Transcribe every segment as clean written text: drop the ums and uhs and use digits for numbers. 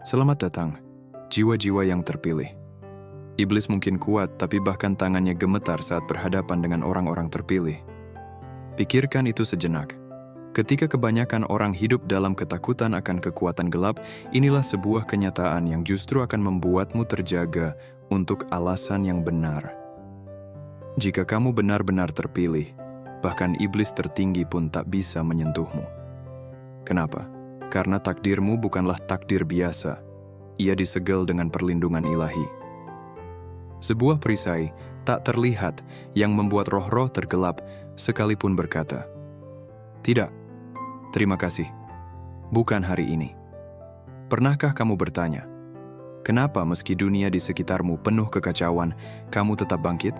Selamat datang, jiwa-jiwa yang terpilih. Iblis mungkin kuat, tapi bahkan tangannya gemetar saat berhadapan dengan orang-orang terpilih. Pikirkan itu sejenak. Ketika kebanyakan orang hidup dalam ketakutan akan kekuatan gelap, inilah sebuah kenyataan yang justru akan membuatmu terjaga untuk alasan yang benar. Jika kamu benar-benar terpilih, bahkan iblis tertinggi pun tak bisa menyentuhmu. Kenapa? Karena takdirmu bukanlah takdir biasa. Ia disegel dengan perlindungan ilahi. Sebuah perisai tak terlihat yang membuat roh-roh tergelap sekalipun berkata, "Tidak, terima kasih. Bukan hari ini." Pernahkah kamu bertanya, kenapa meski dunia di sekitarmu penuh kekacauan, kamu tetap bangkit?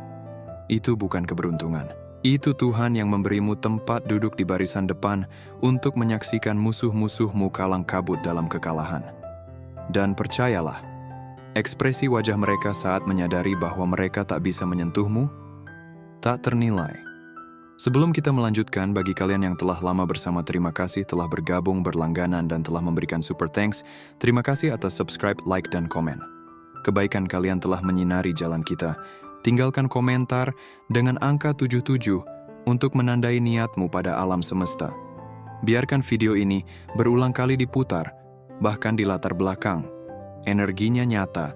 Itu bukan keberuntungan. Itu Tuhan yang memberimu tempat duduk di barisan depan untuk menyaksikan musuh-musuhmu kalang kabut dalam kekalahan. Dan percayalah, ekspresi wajah mereka saat menyadari bahwa mereka tak bisa menyentuhmu, tak ternilai. Sebelum kita melanjutkan, bagi kalian yang telah lama bersama, terima kasih telah bergabung, berlangganan, dan telah memberikan super thanks. Terima kasih atas subscribe, like, dan komen. Kebaikan kalian telah menyinari jalan kita. Tinggalkan komentar dengan angka 77 untuk menandai niatmu pada alam semesta. Biarkan video ini berulang kali diputar, bahkan di latar belakang. Energinya nyata,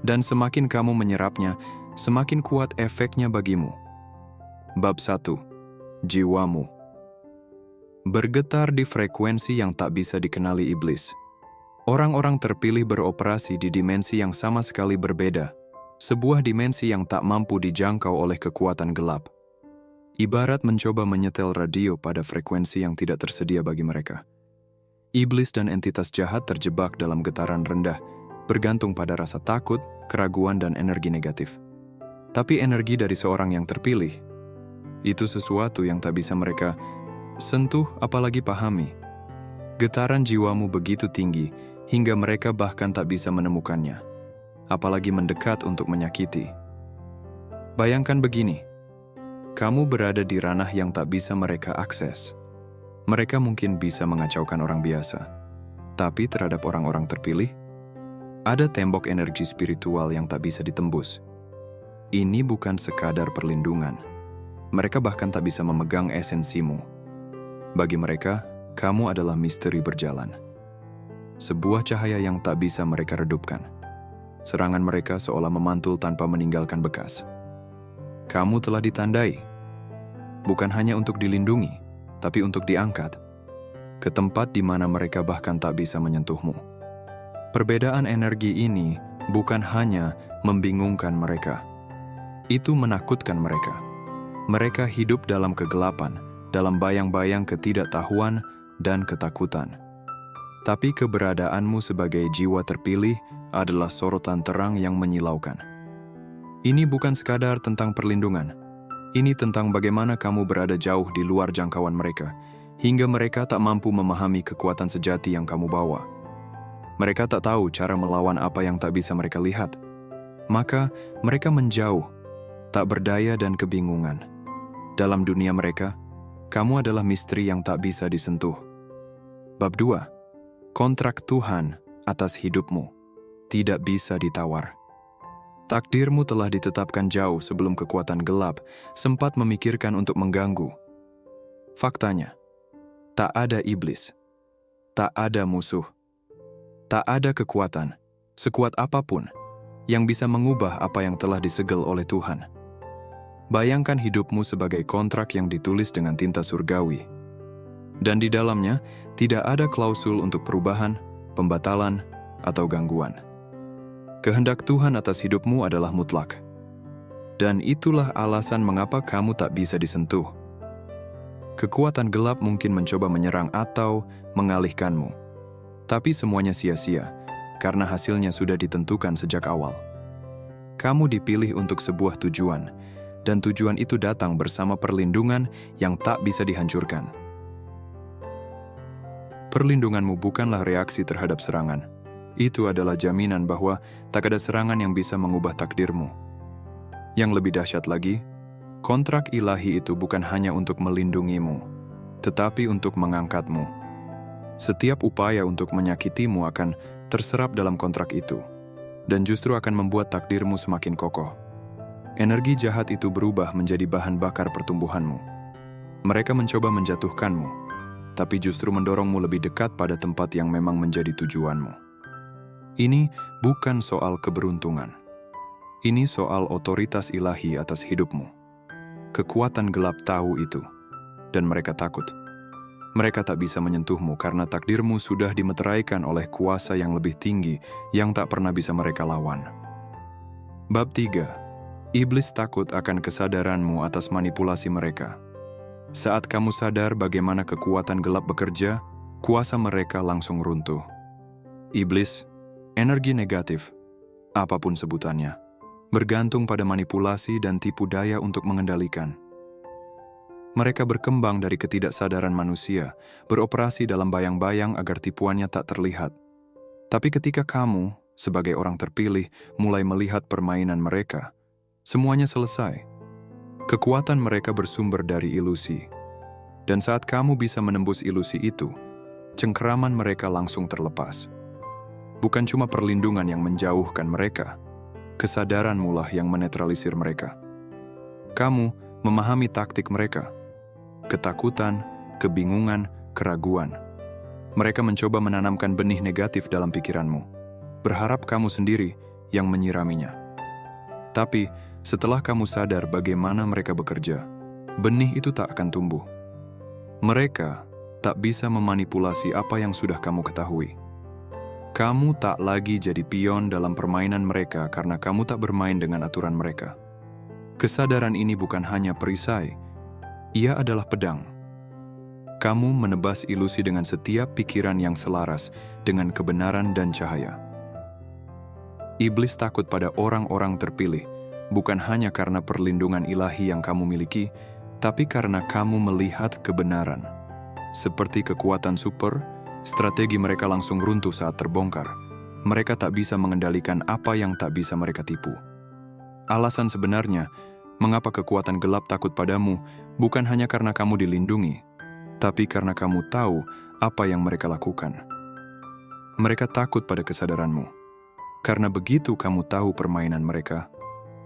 dan semakin kamu menyerapnya, semakin kuat efeknya bagimu. Bab 1. Jiwamu. Bergetar di frekuensi yang tak bisa dikenali iblis. Orang-orang terpilih beroperasi di dimensi yang sama sekali berbeda. Sebuah dimensi yang tak mampu dijangkau oleh kekuatan gelap. Ibarat mencoba menyetel radio pada frekuensi yang tidak tersedia bagi mereka. Iblis dan entitas jahat terjebak dalam getaran rendah, bergantung pada rasa takut, keraguan, dan energi negatif. Tapi energi dari seorang yang terpilih, itu sesuatu yang tak bisa mereka sentuh apalagi pahami. Getaran jiwamu begitu tinggi, hingga mereka bahkan tak bisa menemukannya. Apalagi mendekat untuk menyakiti. Bayangkan begini, kamu berada di ranah yang tak bisa mereka akses. Mereka mungkin bisa mengacaukan orang biasa, tapi terhadap orang-orang terpilih, ada tembok energi spiritual yang tak bisa ditembus. Ini bukan sekadar perlindungan. Mereka bahkan tak bisa memegang esensimu. Bagi mereka, kamu adalah misteri berjalan. Sebuah cahaya yang tak bisa mereka redupkan. Serangan mereka seolah memantul tanpa meninggalkan bekas. Kamu telah ditandai, bukan hanya untuk dilindungi, tapi untuk diangkat ke tempat di mana mereka bahkan tak bisa menyentuhmu. Perbedaan energi ini bukan hanya membingungkan mereka, itu menakutkan mereka. Mereka hidup dalam kegelapan, dalam bayang-bayang ketidaktahuan dan ketakutan. Tapi keberadaanmu sebagai jiwa terpilih adalah sorotan terang yang menyilaukan. Ini bukan sekadar tentang perlindungan. Ini tentang bagaimana kamu berada jauh di luar jangkauan mereka, hingga mereka tak mampu memahami kekuatan sejati yang kamu bawa. Mereka tak tahu cara melawan apa yang tak bisa mereka lihat. Maka mereka menjauh, tak berdaya dan kebingungan. Dalam dunia mereka, kamu adalah misteri yang tak bisa disentuh. Bab 2. Kontrak Tuhan atas hidupmu tidak bisa ditawar. Takdirmu telah ditetapkan jauh sebelum kekuatan gelap sempat memikirkan untuk mengganggu. Faktanya, tak ada iblis, tak ada musuh, tak ada kekuatan, sekuat apapun, yang bisa mengubah apa yang telah disegel oleh Tuhan. Bayangkan hidupmu sebagai kontrak yang ditulis dengan tinta surgawi. Dan di dalamnya tidak ada klausul untuk perubahan, pembatalan, atau gangguan. Kehendak Tuhan atas hidupmu adalah mutlak. Dan itulah alasan mengapa kamu tak bisa disentuh. Kekuatan gelap mungkin mencoba menyerang atau mengalihkanmu. Tapi semuanya sia-sia, karena hasilnya sudah ditentukan sejak awal. Kamu dipilih untuk sebuah tujuan, dan tujuan itu datang bersama perlindungan yang tak bisa dihancurkan. Perlindunganmu bukanlah reaksi terhadap serangan. Itu adalah jaminan bahwa tak ada serangan yang bisa mengubah takdirmu. Yang lebih dahsyat lagi, kontrak ilahi itu bukan hanya untuk melindungimu, tetapi untuk mengangkatmu. Setiap upaya untuk menyakitimu akan terserap dalam kontrak itu, dan justru akan membuat takdirmu semakin kokoh. Energi jahat itu berubah menjadi bahan bakar pertumbuhanmu. Mereka mencoba menjatuhkanmu, tapi justru mendorongmu lebih dekat pada tempat yang memang menjadi tujuanmu. Ini bukan soal keberuntungan. Ini soal otoritas ilahi atas hidupmu. Kekuatan gelap tahu itu, dan mereka takut. Mereka tak bisa menyentuhmu karena takdirmu sudah dimeteraikan oleh kuasa yang lebih tinggi yang tak pernah bisa mereka lawan. Bab 3. Iblis takut akan kesadaranmu atas manipulasi mereka. Saat kamu sadar bagaimana kekuatan gelap bekerja, kuasa mereka langsung runtuh. Iblis, energi negatif, apapun sebutannya, bergantung pada manipulasi dan tipu daya untuk mengendalikan. Mereka berkembang dari ketidaksadaran manusia, beroperasi dalam bayang-bayang agar tipuannya tak terlihat. Tapi ketika kamu, sebagai orang terpilih, mulai melihat permainan mereka, semuanya selesai. Kekuatan mereka bersumber dari ilusi. Dan saat kamu bisa menembus ilusi itu, cengkeraman mereka langsung terlepas. Bukan cuma perlindungan yang menjauhkan mereka, kesadaran mulah yang menetralisir mereka. Kamu memahami taktik mereka. Ketakutan, kebingungan, keraguan. Mereka mencoba menanamkan benih negatif dalam pikiranmu, berharap kamu sendiri yang menyiraminya. Tapi, setelah kamu sadar bagaimana mereka bekerja, benih itu tak akan tumbuh. Mereka tak bisa memanipulasi apa yang sudah kamu ketahui. Kamu tak lagi jadi pion dalam permainan mereka karena kamu tak bermain dengan aturan mereka. Kesadaran ini bukan hanya perisai, ia adalah pedang. Kamu menebas ilusi dengan setiap pikiran yang selaras dengan kebenaran dan cahaya. Iblis takut pada orang-orang terpilih, bukan hanya karena perlindungan ilahi yang kamu miliki, tapi karena kamu melihat kebenaran. Seperti kekuatan super, strategi mereka langsung runtuh saat terbongkar. Mereka tak bisa mengendalikan apa yang tak bisa mereka tipu. Alasan sebenarnya, mengapa kekuatan gelap takut padamu, bukan hanya karena kamu dilindungi, tapi karena kamu tahu apa yang mereka lakukan. Mereka takut pada kesadaranmu. Karena begitu kamu tahu permainan mereka,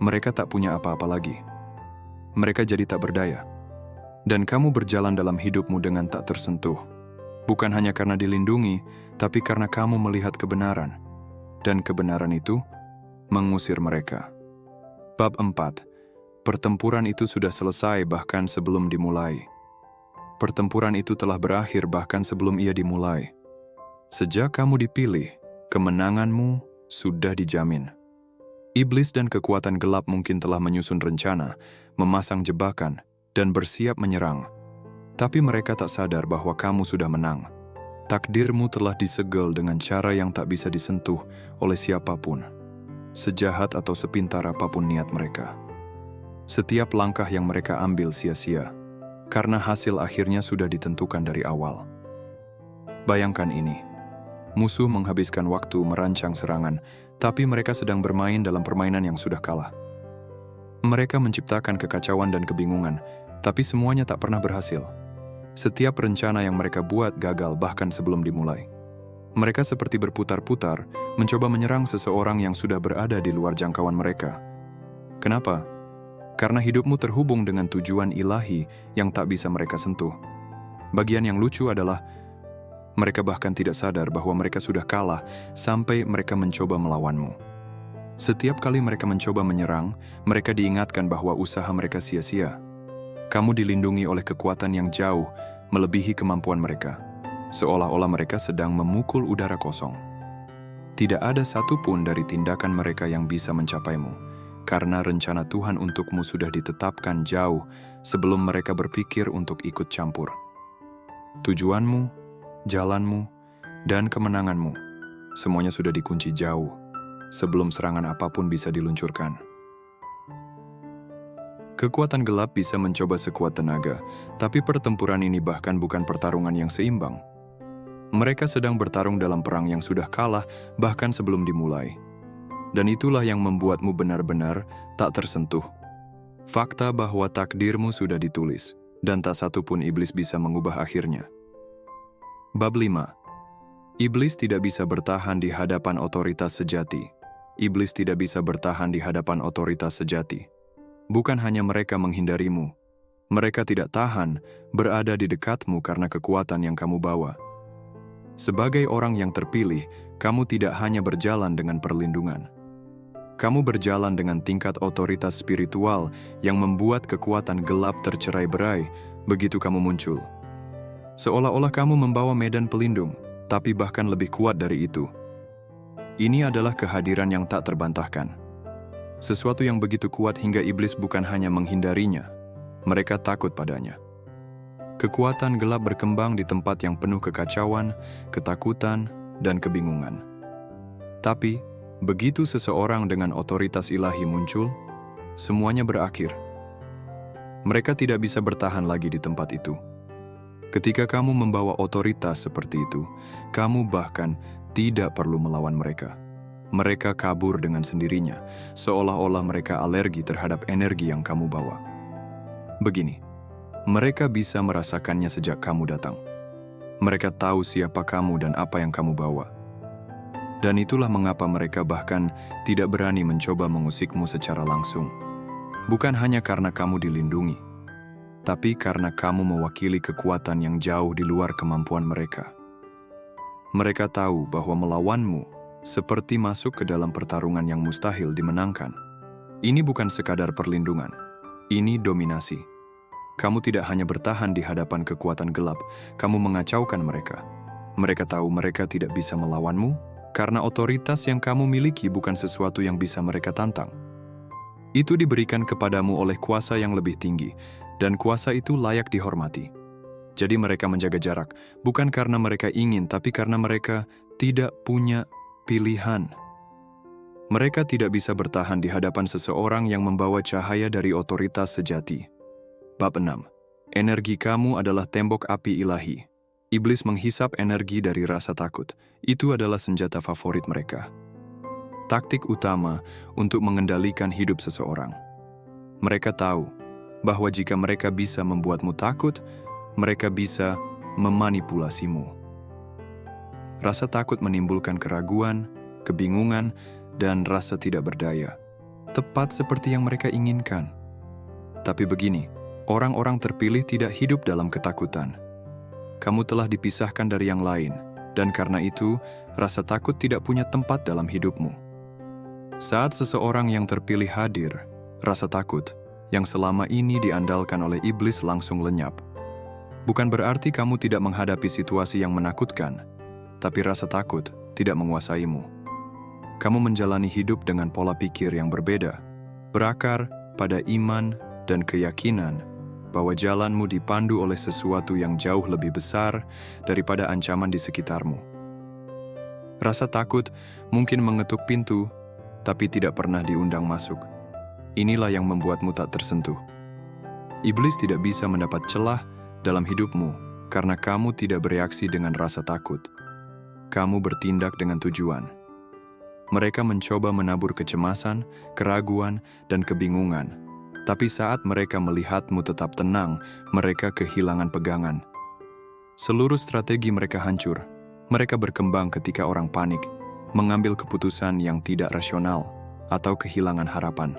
mereka tak punya apa-apa lagi. Mereka jadi tak berdaya. Dan kamu berjalan dalam hidupmu dengan tak tersentuh. Bukan hanya karena dilindungi, tapi karena kamu melihat kebenaran. Dan kebenaran itu mengusir mereka. Bab 4. Pertempuran itu sudah selesai bahkan sebelum dimulai. Pertempuran itu telah berakhir bahkan sebelum ia dimulai. Sejak kamu dipilih, kemenanganmu sudah dijamin. Iblis dan kekuatan gelap mungkin telah menyusun rencana, memasang jebakan, dan bersiap menyerang. Tapi mereka tak sadar bahwa kamu sudah menang. Takdirmu telah disegel dengan cara yang tak bisa disentuh oleh siapapun, sejahat atau sepintar apapun niat mereka. Setiap langkah yang mereka ambil sia-sia, karena hasil akhirnya sudah ditentukan dari awal. Bayangkan ini, musuh menghabiskan waktu merancang serangan, tapi mereka sedang bermain dalam permainan yang sudah kalah. Mereka menciptakan kekacauan dan kebingungan, tapi semuanya tak pernah berhasil. Setiap rencana yang mereka buat gagal bahkan sebelum dimulai. Mereka seperti berputar-putar, mencoba menyerang seseorang yang sudah berada di luar jangkauan mereka. Kenapa? Karena hidupmu terhubung dengan tujuan ilahi yang tak bisa mereka sentuh. Bagian yang lucu adalah, mereka bahkan tidak sadar bahwa mereka sudah kalah sampai mereka mencoba melawanmu. Setiap kali mereka mencoba menyerang, mereka diingatkan bahwa usaha mereka sia-sia. Kamu dilindungi oleh kekuatan yang jauh, melebihi kemampuan mereka. Seolah-olah mereka sedang memukul udara kosong. Tidak ada satupun dari tindakan mereka yang bisa mencapaimu, karena rencana Tuhan untukmu sudah ditetapkan jauh sebelum mereka berpikir untuk ikut campur. Tujuanmu, jalanmu, dan kemenanganmu, semuanya sudah dikunci jauh, sebelum serangan apapun bisa diluncurkan. Kekuatan gelap bisa mencoba sekuat tenaga, tapi pertempuran ini bahkan bukan pertarungan yang seimbang. Mereka sedang bertarung dalam perang yang sudah kalah bahkan sebelum dimulai. Dan itulah yang membuatmu benar-benar tak tersentuh. Fakta bahwa takdirmu sudah ditulis, dan tak satu pun iblis bisa mengubah akhirnya. Bab 5. Iblis tidak bisa bertahan di hadapan otoritas sejati. Iblis tidak bisa bertahan di hadapan otoritas sejati. Bukan hanya mereka menghindarimu, mereka tidak tahan berada di dekatmu karena kekuatan yang kamu bawa. Sebagai orang yang terpilih, kamu tidak hanya berjalan dengan perlindungan. Kamu berjalan dengan tingkat otoritas spiritual yang membuat kekuatan gelap tercerai-berai begitu kamu muncul. Seolah-olah kamu membawa medan pelindung, tapi bahkan lebih kuat dari itu. Ini adalah kehadiran yang tak terbantahkan. Sesuatu yang begitu kuat hingga iblis bukan hanya menghindarinya, mereka takut padanya. Kekuatan gelap berkembang di tempat yang penuh kekacauan, ketakutan, dan kebingungan. Tapi, begitu seseorang dengan otoritas ilahi muncul, semuanya berakhir. Mereka tidak bisa bertahan lagi di tempat itu. Ketika kamu membawa otoritas seperti itu, kamu bahkan tidak perlu melawan mereka. Mereka kabur dengan sendirinya, seolah-olah mereka alergi terhadap energi yang kamu bawa. Begini, mereka bisa merasakannya sejak kamu datang. Mereka tahu siapa kamu dan apa yang kamu bawa. Dan itulah mengapa mereka bahkan tidak berani mencoba mengusikmu secara langsung. Bukan hanya karena kamu dilindungi, tapi karena kamu mewakili kekuatan yang jauh di luar kemampuan mereka. Mereka tahu bahwa melawanmu seperti masuk ke dalam pertarungan yang mustahil dimenangkan. Ini bukan sekadar perlindungan, ini dominasi. Kamu tidak hanya bertahan di hadapan kekuatan gelap, kamu mengacaukan mereka. Mereka tahu mereka tidak bisa melawanmu, karena otoritas yang kamu miliki bukan sesuatu yang bisa mereka tantang. Itu diberikan kepadamu oleh kuasa yang lebih tinggi, dan kuasa itu layak dihormati. Jadi mereka menjaga jarak, bukan karena mereka ingin, tapi karena mereka tidak punya pilihan. Mereka tidak bisa bertahan di hadapan seseorang yang membawa cahaya dari otoritas sejati. Bab 6. Energi kamu adalah tembok api ilahi. Iblis menghisap energi dari rasa takut. Itu adalah senjata favorit mereka. Taktik utama untuk mengendalikan hidup seseorang. Mereka tahu bahwa jika mereka bisa membuatmu takut, mereka bisa memanipulasimu. Rasa takut menimbulkan keraguan, kebingungan, dan rasa tidak berdaya. Tepat seperti yang mereka inginkan. Tapi begini, orang-orang terpilih tidak hidup dalam ketakutan. Kamu telah dipisahkan dari yang lain, dan karena itu, rasa takut tidak punya tempat dalam hidupmu. Saat seseorang yang terpilih hadir, rasa takut yang selama ini diandalkan oleh iblis langsung lenyap. Bukan berarti kamu tidak menghadapi situasi yang menakutkan, tapi rasa takut tidak menguasaimu. Kamu menjalani hidup dengan pola pikir yang berbeda, berakar pada iman dan keyakinan bahwa jalanmu dipandu oleh sesuatu yang jauh lebih besar daripada ancaman di sekitarmu. Rasa takut mungkin mengetuk pintu, tapi tidak pernah diundang masuk. Inilah yang membuatmu tak tersentuh. Iblis tidak bisa mendapat celah dalam hidupmu karena kamu tidak bereaksi dengan rasa takut. Kamu bertindak dengan tujuan. Mereka mencoba menabur kecemasan, keraguan, dan kebingungan. Tapi saat mereka melihatmu tetap tenang, mereka kehilangan pegangan. Seluruh strategi mereka hancur. Mereka berkembang ketika orang panik, mengambil keputusan yang tidak rasional, atau kehilangan harapan.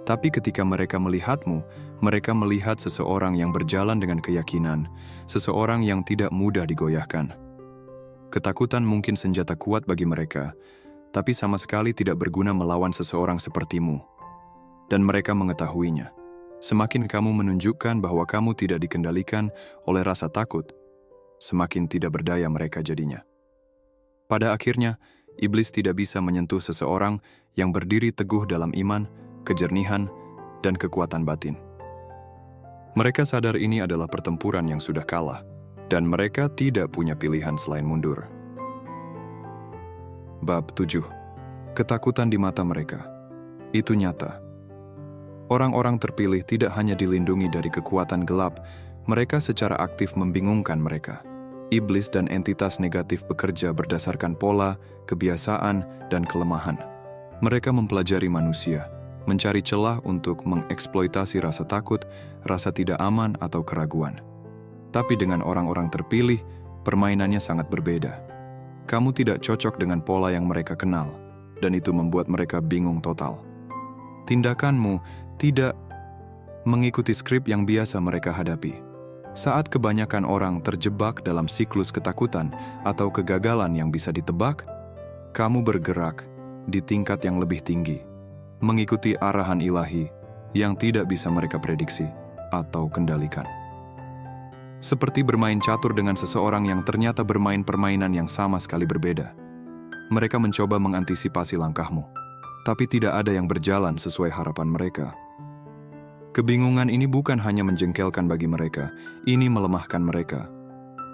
Tapi ketika mereka melihatmu, mereka melihat seseorang yang berjalan dengan keyakinan, seseorang yang tidak mudah digoyahkan. Ketakutan mungkin senjata kuat bagi mereka, tapi sama sekali tidak berguna melawan seseorang sepertimu. Dan mereka mengetahuinya. Semakin kamu menunjukkan bahwa kamu tidak dikendalikan oleh rasa takut, semakin tidak berdaya mereka jadinya. Pada akhirnya, iblis tidak bisa menyentuh seseorang yang berdiri teguh dalam iman, kejernihan, dan kekuatan batin. Mereka sadar ini adalah pertempuran yang sudah kalah, dan mereka tidak punya pilihan selain mundur. Bab 7. Ketakutan di mata mereka. Itu nyata. Orang-orang terpilih tidak hanya dilindungi dari kekuatan gelap, mereka secara aktif membingungkan mereka. Iblis dan entitas negatif bekerja berdasarkan pola, kebiasaan, dan kelemahan. Mereka mempelajari manusia, mencari celah untuk mengeksploitasi rasa takut, rasa tidak aman, atau keraguan. Tapi dengan orang-orang terpilih, permainannya sangat berbeda. Kamu tidak cocok dengan pola yang mereka kenal, dan itu membuat mereka bingung total. Tindakanmu tidak mengikuti skrip yang biasa mereka hadapi. Saat kebanyakan orang terjebak dalam siklus ketakutan atau kegagalan yang bisa ditebak, kamu bergerak di tingkat yang lebih tinggi, mengikuti arahan ilahi yang tidak bisa mereka prediksi atau kendalikan. Seperti bermain catur dengan seseorang yang ternyata bermain permainan yang sama sekali berbeda. Mereka mencoba mengantisipasi langkahmu, tapi tidak ada yang berjalan sesuai harapan mereka. Kebingungan ini bukan hanya menjengkelkan bagi mereka, ini melemahkan mereka.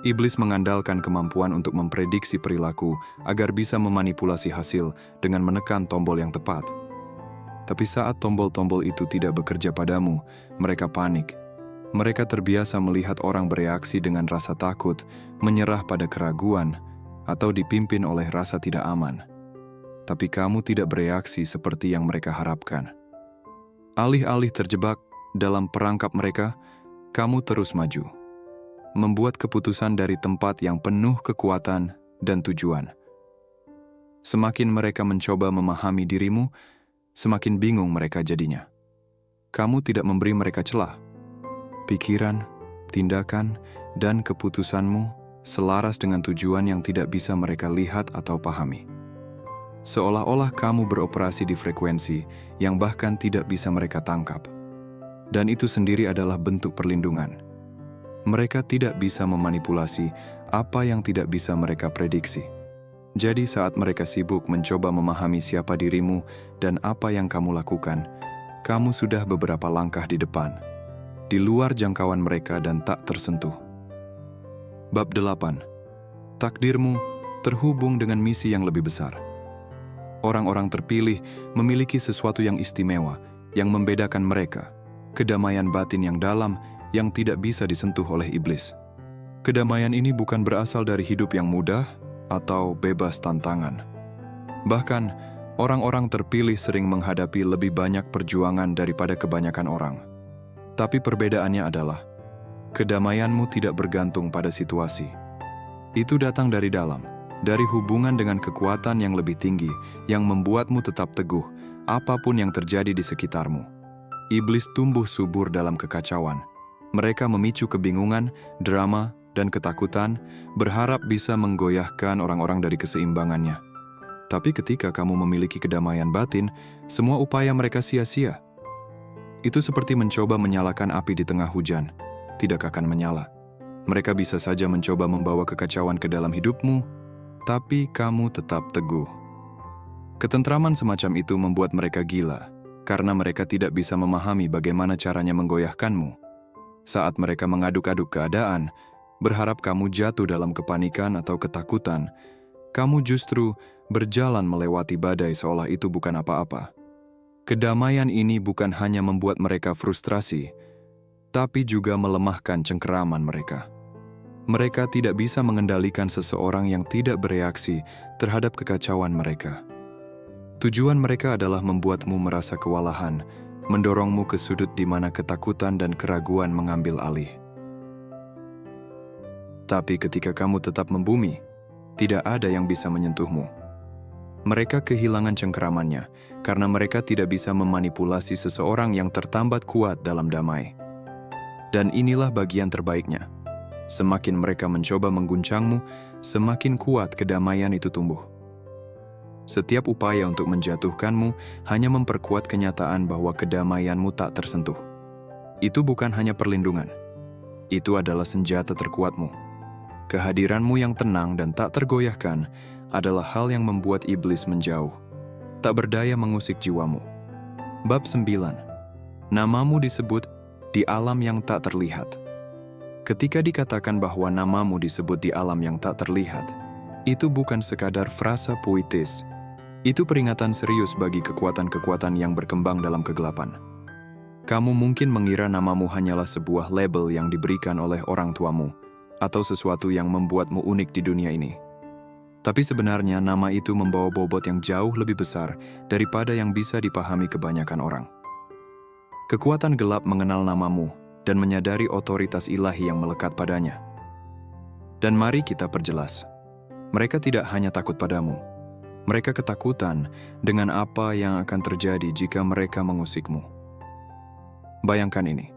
Iblis mengandalkan kemampuan untuk memprediksi perilaku agar bisa memanipulasi hasil dengan menekan tombol yang tepat. Tapi saat tombol-tombol itu tidak bekerja padamu, mereka panik. Mereka terbiasa melihat orang bereaksi dengan rasa takut, menyerah pada keraguan, atau dipimpin oleh rasa tidak aman. Tapi kamu tidak bereaksi seperti yang mereka harapkan. Alih-alih terjebak dalam perangkap mereka, kamu terus maju. Membuat keputusan dari tempat yang penuh kekuatan dan tujuan. Semakin mereka mencoba memahami dirimu, semakin bingung mereka jadinya. Kamu tidak memberi mereka celah. Pikiran, tindakan, dan keputusanmu selaras dengan tujuan yang tidak bisa mereka lihat atau pahami. Seolah-olah kamu beroperasi di frekuensi yang bahkan tidak bisa mereka tangkap. Dan itu sendiri adalah bentuk perlindungan. Mereka tidak bisa memanipulasi apa yang tidak bisa mereka prediksi. Jadi saat mereka sibuk mencoba memahami siapa dirimu dan apa yang kamu lakukan, kamu sudah beberapa langkah di depan, di luar jangkauan mereka dan tak tersentuh. Bab 8. Takdirmu terhubung dengan misi yang lebih besar. Orang-orang terpilih memiliki sesuatu yang istimewa, yang membedakan mereka, kedamaian batin yang dalam yang tidak bisa disentuh oleh iblis. Kedamaian ini bukan berasal dari hidup yang mudah atau bebas tantangan. Bahkan, orang-orang terpilih sering menghadapi lebih banyak perjuangan daripada kebanyakan orang. Tapi perbedaannya adalah, kedamaianmu tidak bergantung pada situasi. Itu datang dari dalam, dari hubungan dengan kekuatan yang lebih tinggi, yang membuatmu tetap teguh, apapun yang terjadi di sekitarmu. Iblis tumbuh subur dalam kekacauan. Mereka memicu kebingungan, drama, dan ketakutan, berharap bisa menggoyahkan orang-orang dari keseimbangannya. Tapi ketika kamu memiliki kedamaian batin, semua upaya mereka sia-sia. Itu seperti mencoba menyalakan api di tengah hujan, tidak akan menyala. Mereka bisa saja mencoba membawa kekacauan ke dalam hidupmu, tapi kamu tetap teguh. Ketentraman semacam itu membuat mereka gila, karena mereka tidak bisa memahami bagaimana caranya menggoyahkanmu. Saat mereka mengaduk-aduk keadaan, berharap kamu jatuh dalam kepanikan atau ketakutan, kamu justru berjalan melewati badai seolah itu bukan apa-apa. Kedamaian ini bukan hanya membuat mereka frustrasi, tapi juga melemahkan cengkeraman mereka. Mereka tidak bisa mengendalikan seseorang yang tidak bereaksi terhadap kekacauan mereka. Tujuan mereka adalah membuatmu merasa kewalahan, mendorongmu ke sudut di mana ketakutan dan keraguan mengambil alih. Tapi ketika kamu tetap membumi, tidak ada yang bisa menyentuhmu. Mereka kehilangan cengkeramannya karena mereka tidak bisa memanipulasi seseorang yang tertambat kuat dalam damai. Dan inilah bagian terbaiknya. Semakin mereka mencoba mengguncangmu, semakin kuat kedamaian itu tumbuh. Setiap upaya untuk menjatuhkanmu hanya memperkuat kenyataan bahwa kedamaianmu tak tersentuh. Itu bukan hanya perlindungan. Itu adalah senjata terkuatmu. Kehadiranmu yang tenang dan tak tergoyahkan adalah hal yang membuat iblis menjauh. Tak berdaya mengusik jiwamu. Bab 9. Namamu disebut di alam yang tak terlihat. Ketika dikatakan bahwa namamu disebut di alam yang tak terlihat, itu bukan sekadar frasa puitis. Itu peringatan serius bagi kekuatan-kekuatan yang berkembang dalam kegelapan. Kamu mungkin mengira namamu hanyalah sebuah label yang diberikan oleh orang tuamu, atau sesuatu yang membuatmu unik di dunia ini. Tapi sebenarnya nama itu membawa bobot yang jauh lebih besar daripada yang bisa dipahami kebanyakan orang. Kekuatan gelap mengenal namamu dan menyadari otoritas ilahi yang melekat padanya. Dan mari kita perjelas. Mereka tidak hanya takut padamu. Mereka ketakutan dengan apa yang akan terjadi jika mereka mengusikmu. Bayangkan ini.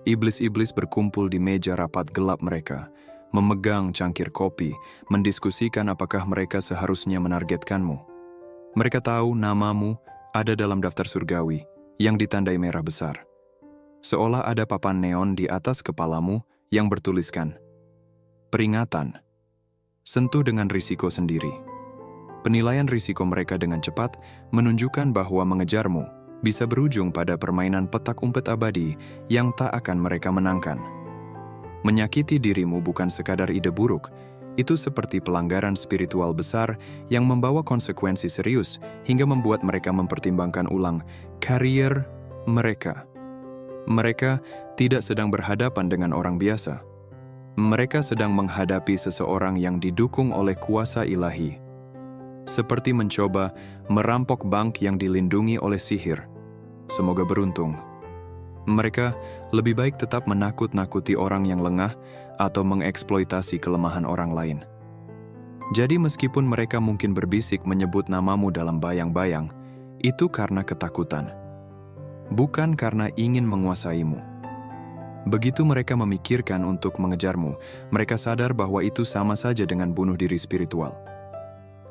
Iblis-iblis berkumpul di meja rapat gelap mereka, memegang cangkir kopi, mendiskusikan apakah mereka seharusnya menargetkanmu. Mereka tahu namamu ada dalam daftar surgawi yang ditandai merah besar. Seolah ada papan neon di atas kepalamu yang bertuliskan, peringatan, sentuh dengan risiko sendiri. Penilaian risiko mereka dengan cepat menunjukkan bahwa mengejarmu bisa berujung pada permainan petak umpet abadi yang tak akan mereka menangkan. Menyakiti dirimu bukan sekadar ide buruk, itu seperti pelanggaran spiritual besar yang membawa konsekuensi serius hingga membuat mereka mempertimbangkan ulang karier mereka. Mereka tidak sedang berhadapan dengan orang biasa. Mereka sedang menghadapi seseorang yang didukung oleh kuasa ilahi. Seperti mencoba merampok bank yang dilindungi oleh sihir. Semoga beruntung. Mereka lebih baik tetap menakut-nakuti orang yang lengah atau mengeksploitasi kelemahan orang lain. Jadi meskipun mereka mungkin berbisik menyebut namamu dalam bayang-bayang, itu karena ketakutan. Bukan karena ingin menguasaimu. Begitu mereka memikirkan untuk mengejarmu, mereka sadar bahwa itu sama saja dengan bunuh diri spiritual.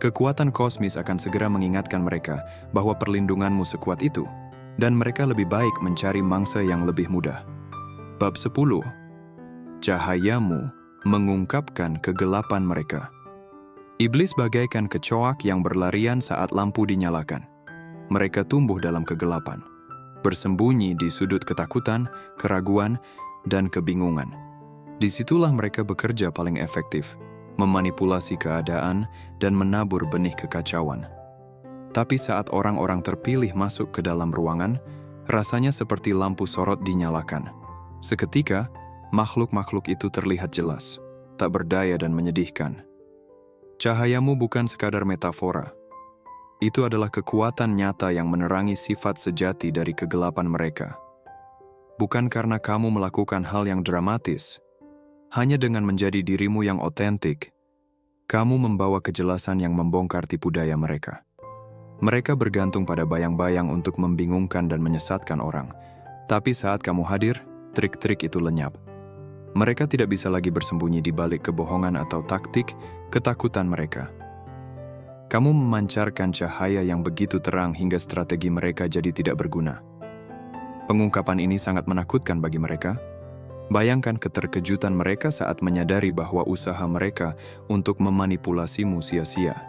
Kekuatan kosmis akan segera mengingatkan mereka bahwa perlindunganmu sekuat itu, dan mereka lebih baik mencari mangsa yang lebih mudah. Bab 10. Cahayamu mengungkapkan kegelapan mereka. Iblis bagaikan kecoak yang berlarian saat lampu dinyalakan. Mereka tumbuh dalam kegelapan, bersembunyi di sudut ketakutan, keraguan, dan kebingungan. Disitulah mereka bekerja paling efektif, memanipulasi keadaan, dan menabur benih kekacauan. Tapi saat orang-orang terpilih masuk ke dalam ruangan, rasanya seperti lampu sorot dinyalakan. Seketika, makhluk-makhluk itu terlihat jelas, tak berdaya dan menyedihkan. Cahayamu bukan sekadar metafora. Itu adalah kekuatan nyata yang menerangi sifat sejati dari kegelapan mereka. Bukan karena kamu melakukan hal yang dramatis, hanya dengan menjadi dirimu yang otentik, kamu membawa kejelasan yang membongkar tipu daya mereka. Mereka bergantung pada bayang-bayang untuk membingungkan dan menyesatkan orang. Tapi saat kamu hadir, trik-trik itu lenyap. Mereka tidak bisa lagi bersembunyi di balik kebohongan atau taktik ketakutan mereka. Kamu memancarkan cahaya yang begitu terang hingga strategi mereka jadi tidak berguna. Pengungkapan ini sangat menakutkan bagi mereka. Bayangkan keterkejutan mereka saat menyadari bahwa usaha mereka untuk memanipulasimu sia-sia.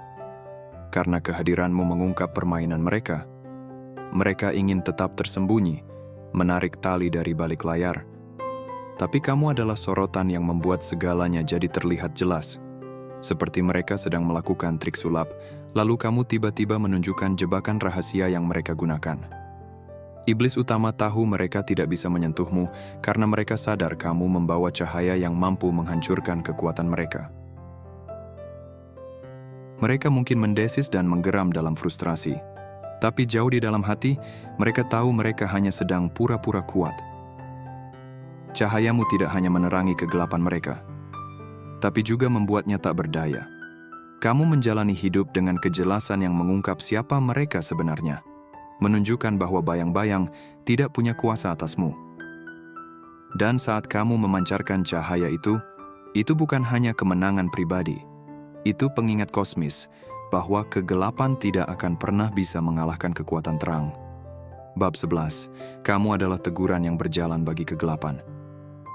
Karena kehadiranmu mengungkap permainan mereka, mereka ingin tetap tersembunyi, menarik tali dari balik layar. Tapi kamu adalah sorotan yang membuat segalanya jadi terlihat jelas. Seperti mereka sedang melakukan trik sulap, lalu kamu tiba-tiba menunjukkan jebakan rahasia yang mereka gunakan. Iblis utama tahu mereka tidak bisa menyentuhmu karena mereka sadar kamu membawa cahaya yang mampu menghancurkan kekuatan mereka. Mereka mungkin mendesis dan menggeram dalam frustrasi. Tapi jauh di dalam hati, mereka tahu mereka hanya sedang pura-pura kuat. Cahayamu tidak hanya menerangi kegelapan mereka, tapi juga membuatnya tak berdaya. Kamu menjalani hidup dengan kejelasan yang mengungkap siapa mereka sebenarnya, menunjukkan bahwa bayang-bayang tidak punya kuasa atasmu. Dan saat kamu memancarkan cahaya itu bukan hanya kemenangan pribadi. Itu pengingat kosmis bahwa kegelapan tidak akan pernah bisa mengalahkan kekuatan terang. Bab 11. Kamu adalah teguran yang berjalan bagi kegelapan.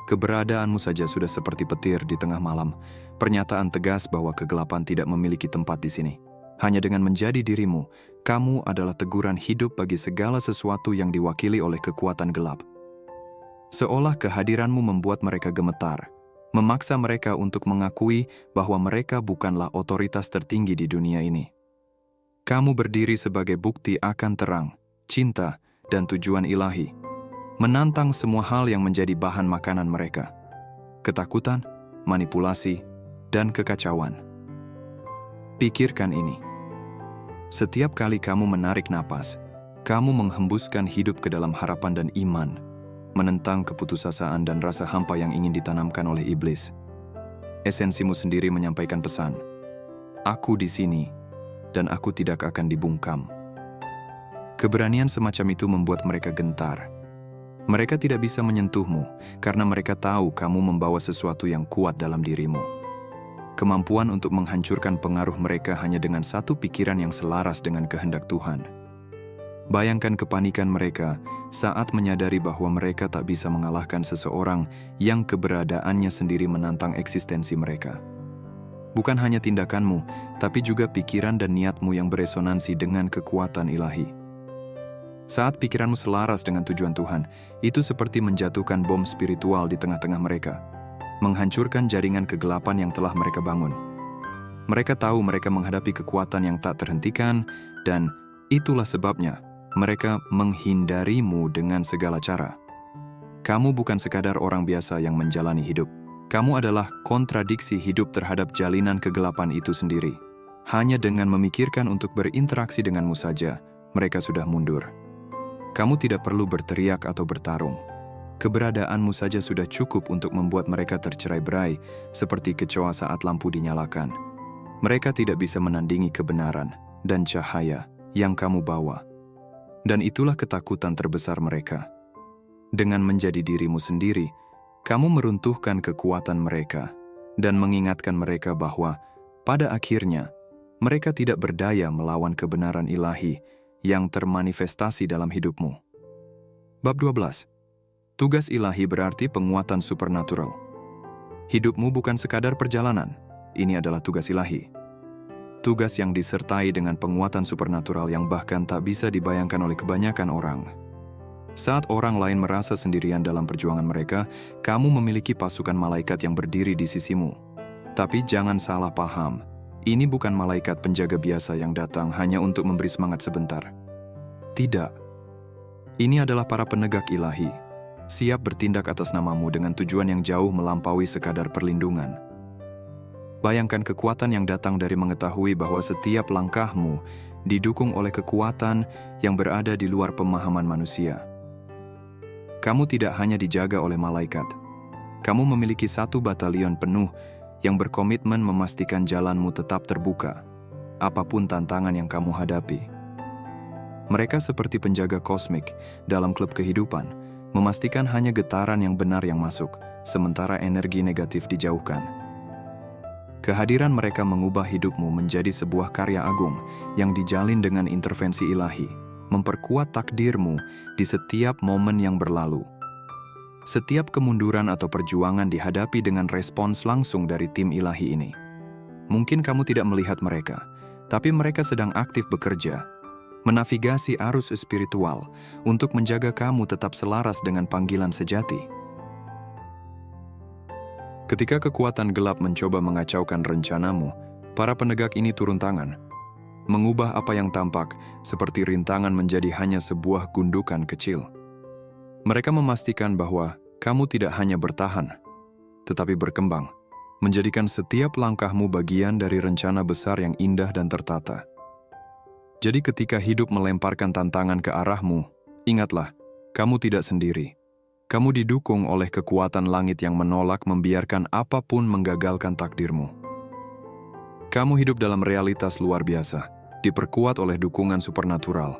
Keberadaanmu saja sudah seperti petir di tengah malam, pernyataan tegas bahwa kegelapan tidak memiliki tempat di sini. Hanya dengan menjadi dirimu, kamu adalah teguran hidup bagi segala sesuatu yang diwakili oleh kekuatan gelap. Seolah kehadiranmu membuat mereka gemetar, memaksa mereka untuk mengakui bahwa mereka bukanlah otoritas tertinggi di dunia ini. Kamu berdiri sebagai bukti akan terang, cinta, dan tujuan ilahi, menantang semua hal yang menjadi bahan makanan mereka. Ketakutan, manipulasi, dan kekacauan. Pikirkan ini. Setiap kali kamu menarik napas, kamu menghembuskan hidup ke dalam harapan dan iman, menentang keputusasaan dan rasa hampa yang ingin ditanamkan oleh iblis. Esensimu sendiri menyampaikan pesan. "Aku di sini, dan aku tidak akan dibungkam." Keberanian semacam itu membuat mereka gentar. Mereka tidak bisa menyentuhmu karena mereka tahu kamu membawa sesuatu yang kuat dalam dirimu. Kemampuan untuk menghancurkan pengaruh mereka hanya dengan satu pikiran yang selaras dengan kehendak Tuhan. Bayangkan kepanikan mereka saat menyadari bahwa mereka tak bisa mengalahkan seseorang yang keberadaannya sendiri menantang eksistensi mereka. Bukan hanya tindakanmu, tapi juga pikiran dan niatmu yang beresonansi dengan kekuatan ilahi. Saat pikiranmu selaras dengan tujuan Tuhan, itu seperti menjatuhkan bom spiritual di tengah-tengah mereka, menghancurkan jaringan kegelapan yang telah mereka bangun. Mereka tahu mereka menghadapi kekuatan yang tak terhentikan, dan itulah sebabnya mereka menghindarimu dengan segala cara. Kamu bukan sekadar orang biasa yang menjalani hidup. Kamu adalah kontradiksi hidup terhadap jalinan kegelapan itu sendiri. Hanya dengan memikirkan untuk berinteraksi denganmu saja, mereka sudah mundur. Kamu tidak perlu berteriak atau bertarung. Keberadaanmu saja sudah cukup untuk membuat mereka tercerai-berai, seperti kecoa saat lampu dinyalakan. Mereka tidak bisa menandingi kebenaran dan cahaya yang kamu bawa. Dan itulah ketakutan terbesar mereka. Dengan menjadi dirimu sendiri, kamu meruntuhkan kekuatan mereka dan mengingatkan mereka bahwa pada akhirnya mereka tidak berdaya melawan kebenaran ilahi yang termanifestasi dalam hidupmu. Bab 12. Tugas ilahi berarti penguatan supernatural. Hidupmu bukan sekadar perjalanan, ini adalah tugas ilahi. Tugas yang disertai dengan penguatan supernatural yang bahkan tak bisa dibayangkan oleh kebanyakan orang. Saat orang lain merasa sendirian dalam perjuangan mereka, kamu memiliki pasukan malaikat yang berdiri di sisimu. Tapi jangan salah paham. Ini bukan malaikat penjaga biasa yang datang hanya untuk memberi semangat sebentar. Tidak. Ini adalah para penegak ilahi, siap bertindak atas namamu dengan tujuan yang jauh melampaui sekadar perlindungan. Bayangkan kekuatan yang datang dari mengetahui bahwa setiap langkahmu didukung oleh kekuatan yang berada di luar pemahaman manusia. Kamu tidak hanya dijaga oleh malaikat. Kamu memiliki satu batalion penuh yang berkomitmen memastikan jalanmu tetap terbuka, apapun tantangan yang kamu hadapi. Mereka seperti penjaga kosmik dalam klub kehidupan, memastikan hanya getaran yang benar yang masuk, sementara energi negatif dijauhkan. Kehadiran mereka mengubah hidupmu menjadi sebuah karya agung yang dijalin dengan intervensi ilahi, memperkuat takdirmu di setiap momen yang berlalu. Setiap kemunduran atau perjuangan dihadapi dengan respons langsung dari tim ilahi ini. Mungkin kamu tidak melihat mereka, tapi mereka sedang aktif bekerja, menavigasi arus spiritual untuk menjaga kamu tetap selaras dengan panggilan sejati. Ketika kekuatan gelap mencoba mengacaukan rencanamu, para penegak ini turun tangan, mengubah apa yang tampak seperti rintangan menjadi hanya sebuah gundukan kecil. Mereka memastikan bahwa kamu tidak hanya bertahan, tetapi berkembang, menjadikan setiap langkahmu bagian dari rencana besar yang indah dan tertata. Jadi ketika hidup melemparkan tantangan ke arahmu, ingatlah, kamu tidak sendiri. Kamu didukung oleh kekuatan langit yang menolak membiarkan apapun menggagalkan takdirmu. Kamu hidup dalam realitas luar biasa, diperkuat oleh dukungan supernatural.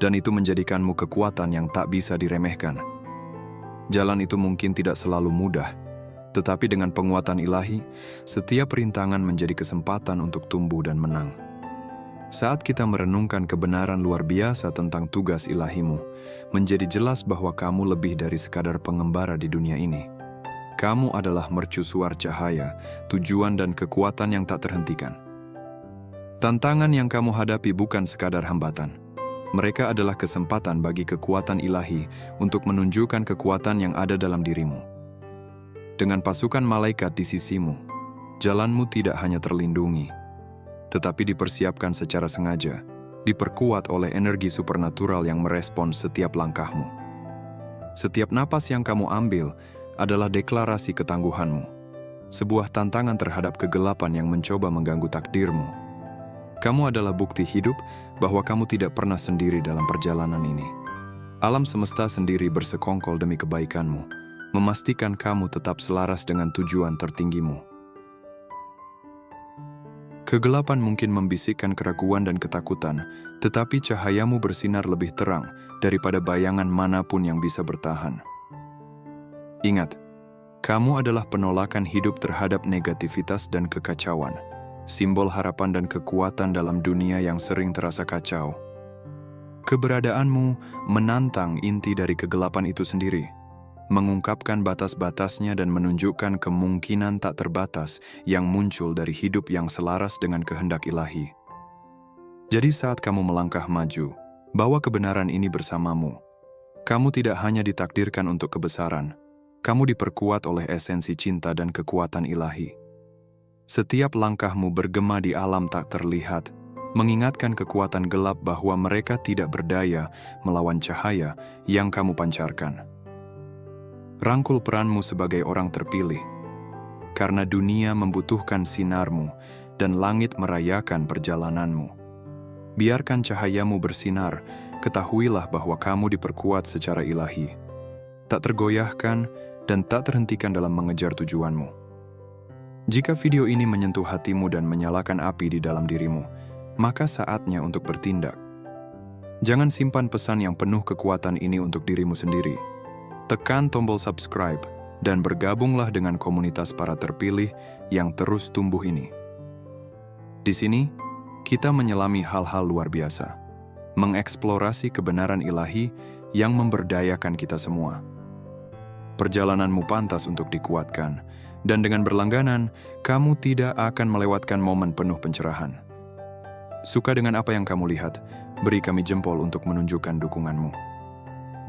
Dan itu menjadikanmu kekuatan yang tak bisa diremehkan. Jalan itu mungkin tidak selalu mudah, tetapi dengan penguatan ilahi, setiap rintangan menjadi kesempatan untuk tumbuh dan menang. Saat kita merenungkan kebenaran luar biasa tentang tugas ilahimu, menjadi jelas bahwa kamu lebih dari sekadar pengembara di dunia ini. Kamu adalah mercusuar cahaya, tujuan dan kekuatan yang tak terhentikan. Tantangan yang kamu hadapi bukan sekadar hambatan. Mereka adalah kesempatan bagi kekuatan ilahi untuk menunjukkan kekuatan yang ada dalam dirimu. Dengan pasukan malaikat di sisimu, jalanmu tidak hanya terlindungi, tetapi dipersiapkan secara sengaja, diperkuat oleh energi supernatural yang merespons setiap langkahmu. Setiap napas yang kamu ambil adalah deklarasi ketangguhanmu, sebuah tantangan terhadap kegelapan yang mencoba mengganggu takdirmu. Kamu adalah bukti hidup bahwa kamu tidak pernah sendiri dalam perjalanan ini. Alam semesta sendiri bersekongkol demi kebaikanmu, memastikan kamu tetap selaras dengan tujuan tertinggimu. Kegelapan mungkin membisikkan keraguan dan ketakutan, tetapi cahayamu bersinar lebih terang daripada bayangan manapun yang bisa bertahan. Ingat, kamu adalah penolakan hidup terhadap negativitas dan kekacauan, simbol harapan dan kekuatan dalam dunia yang sering terasa kacau. Keberadaanmu menantang inti dari kegelapan itu sendiri, mengungkapkan batas-batasnya dan menunjukkan kemungkinan tak terbatas yang muncul dari hidup yang selaras dengan kehendak ilahi. Jadi saat kamu melangkah maju, bawa kebenaran ini bersamamu. Kamu tidak hanya ditakdirkan untuk kebesaran, kamu diperkuat oleh esensi cinta dan kekuatan ilahi. Setiap langkahmu bergema di alam tak terlihat, mengingatkan kekuatan gelap bahwa mereka tidak berdaya melawan cahaya yang kamu pancarkan. Rangkul peranmu sebagai orang terpilih, karena dunia membutuhkan sinarmu dan langit merayakan perjalananmu. Biarkan cahayamu bersinar, ketahuilah bahwa kamu diperkuat secara ilahi, tak tergoyahkan dan tak terhentikan dalam mengejar tujuanmu. Jika video ini menyentuh hatimu dan menyalakan api di dalam dirimu, maka saatnya untuk bertindak. Jangan simpan pesan yang penuh kekuatan ini untuk dirimu sendiri. Tekan tombol subscribe dan bergabunglah dengan komunitas para terpilih yang terus tumbuh ini. Di sini, kita menyelami hal-hal luar biasa, mengeksplorasi kebenaran ilahi yang memberdayakan kita semua. Perjalananmu pantas untuk dikuatkan, dan dengan berlangganan, kamu tidak akan melewatkan momen penuh pencerahan. Suka dengan apa yang kamu lihat, beri kami jempol untuk menunjukkan dukunganmu.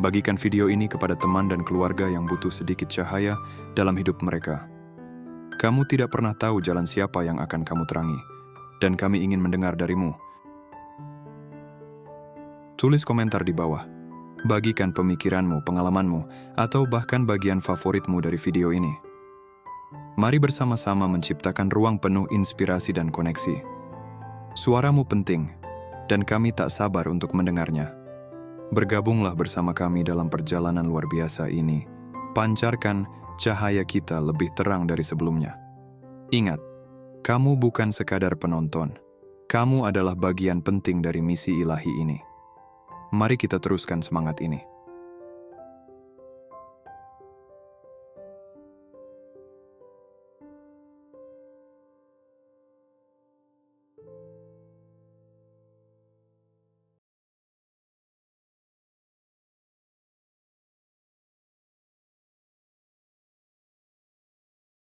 Bagikan video ini kepada teman dan keluarga yang butuh sedikit cahaya dalam hidup mereka. Kamu tidak pernah tahu jalan siapa yang akan kamu terangi, dan kami ingin mendengar darimu. Tulis komentar di bawah. Bagikan pemikiranmu, pengalamanmu, atau bahkan bagian favoritmu dari video ini. Mari bersama-sama menciptakan ruang penuh inspirasi dan koneksi. Suaramu penting, dan kami tak sabar untuk mendengarnya. Bergabunglah bersama kami dalam perjalanan luar biasa ini. Pancarkan cahaya kita lebih terang dari sebelumnya. Ingat, kamu bukan sekadar penonton. Kamu adalah bagian penting dari misi ilahi ini. Mari kita teruskan semangat ini.